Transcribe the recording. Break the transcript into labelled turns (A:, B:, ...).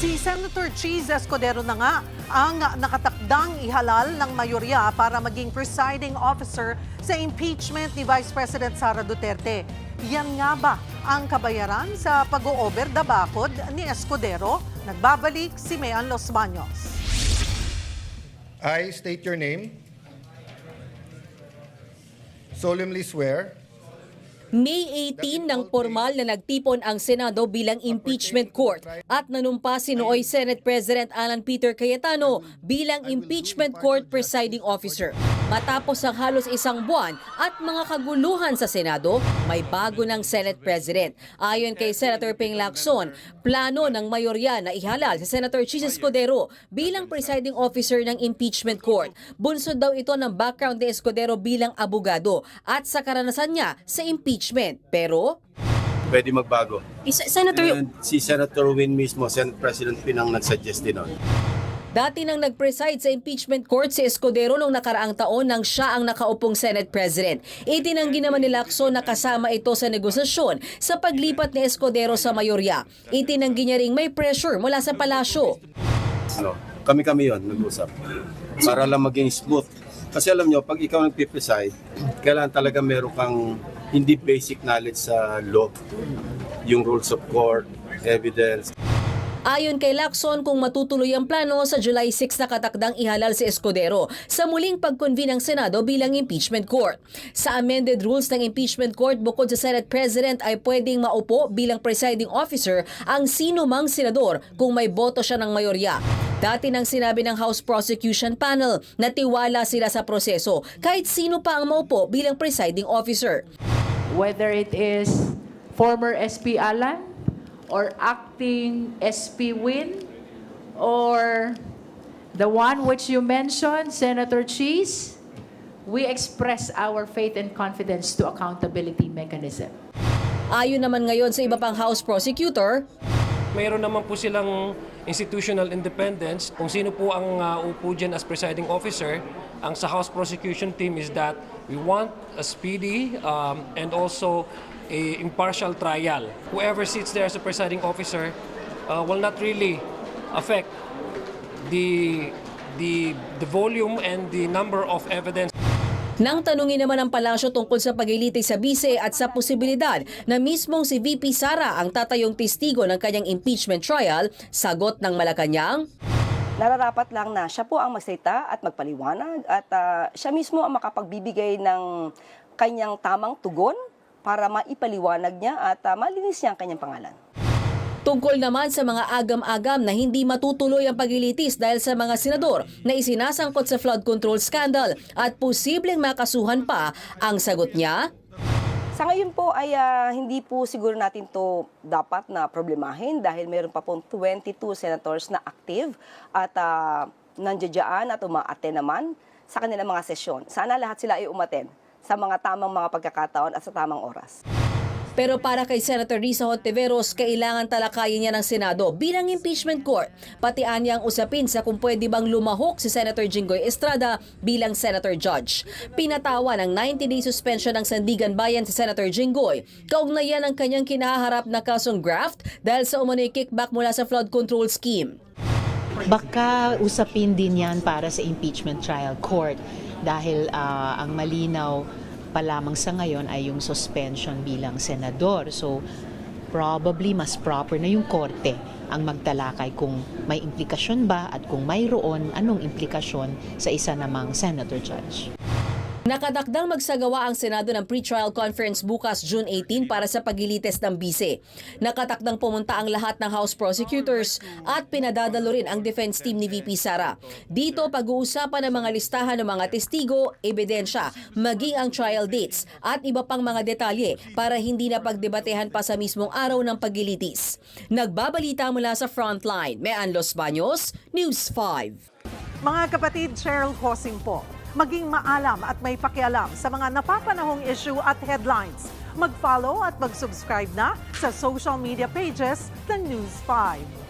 A: Si Senator Cheese Escudero na nga ang nakatakdang ihalal ng mayorya para maging presiding officer sa impeachment ni Vice President Sara Duterte. Yan nga ba ang kabayaran sa pag-o-over the bakod ni Escudero? Nagbabalik si Mean Los Baños.
B: I state your name. Solemnly swear.
C: May 18 nang formal na nagtipon ang Senado bilang impeachment court at nanumpa si nooy Senate President Alan Peter Cayetano bilang impeachment court presiding officer. Matapos ang halos isang buwan at mga kaguluhan sa Senado, may bago ng Senate President. Ayon kay Senator Ping Lacson, plano ng mayorya na ihalal si Senator Cheese Escudero bilang presiding officer ng impeachment court. Bunsod daw ito ng background ni Escudero bilang abogado at sa karanasan niya sa impeachment. Pero
D: pwede magbago.
C: Senator,
D: And si Senator Win mismo, Senate President Pinang nag-suggest din nun.
C: dati nang nag-preside sa impeachment court si Escudero noong nakaraang taon nang siya ang nakaupong Senate President. Itinanggi naman ni Lacson na kasama ito sa negosasyon sa paglipat ni Escudero sa mayorya. Itinanggi niya ring may pressure mula sa palasyo.
D: Kami-kami yon nag-usap. Para lang maging smooth. Kasi alam nyo, pag ikaw nag-preside, kailangan talaga meron kang hindi basic knowledge sa law. Yung rules of court, evidence.
C: Ayon kay Lacson, kung matutuloy ang plano, sa July 6 nakatakdang ihalal si Escudero sa muling pag-convene ng Senado bilang impeachment court. Sa amended rules ng impeachment court, bukod sa Senate President ay pwedeng maupo bilang presiding officer ang sino mang senador kung may boto siya ng mayorya. Dati nang sinabi ng House Prosecution Panel na tiwala sila sa proseso kahit sino pa ang maupo bilang presiding officer.
E: Whether it is former SP Alan, or acting SP Win, or the one which you mentioned, Senator Cheese, we express our faith and confidence to accountability mechanism.
C: Ayon naman ngayon sa iba pang House Prosecutor,
F: mayroon naman po silang institutional independence. Kung sino po ang upo dyan as presiding officer, ang sa House Prosecution team is that we want a speedy and also a impartial trial. Whoever sits there as a presiding officer will not really affect the volume and the number of evidence.
C: nang tanungin naman ang palasyo tungkol sa paglilitis sa bise at sa posibilidad na mismong si VP Sara ang tatayong testigo ng kanyang impeachment trial, sagot ng Malacanang,
G: nararapat lang na siya po ang magsalita at magpaliwanag at siya mismo ang makapagbibigay ng kanyang tamang tugon para maipaliwanag niya at malinis niya ang kanyang pangalan.
C: Tungkol naman sa mga agam-agam na hindi matutuloy ang paglilitis dahil sa mga senador na isinasangkot sa flood control scandal at posibleng makasuhan pa, ang sagot niya,
G: sa ngayon po ay hindi po siguro natin to dapat na problemahin dahil meron pa pong 22 senators na active at nandiyan at umaaten naman sa kanilang mga sesyon. Sana lahat sila ay umaten sa mga tamang mga pagkakataon at sa tamang oras.
C: Pero para kay Senator Risa Hontiveros, kailangan talakayin niya ng Senado bilang impeachment court. Pati anyang usapin sa kung pwede bang lumahok si Senator Jinggoy Estrada bilang Senator Judge. Pinatawa ng 90-day suspension ng Sandigan Bayan si Senator Jinggoy. Kaugnayan ang kanyang kinaharap na kasong graft dahil sa umano'y kickback mula sa flood control scheme.
H: Baka usapin din yan para sa impeachment trial court dahil ang malinaw pa lamang sa ngayon ay yung suspension bilang senador. So, probably mas proper na yung korte ang magtalakay kung may implikasyon ba at kung mayroon, anong implikasyon sa isa namang senator judge.
C: Nakatakdang magsagawa ang Senado ng pre-trial conference bukas June 18 para sa paglilitis ng bise. Nakatakdang pumunta ang lahat ng House prosecutors at pinadadalo rin ang defense team ni VP Sara. Dito pag-uusapan ang mga listahan ng mga testigo, ebidensya, maging ang trial dates at iba pang mga detalye para hindi na pagdebatehan pa sa mismong araw ng paglilitis. Nagbabalita mula sa Frontline, Mean Los Baños, News 5.
A: Mga kapatid, Cheryl Cosing po. Maging maalam at may pakialam sa mga napapanahong issue at headlines. Mag-follow at mag-subscribe na sa social media pages ng News 5.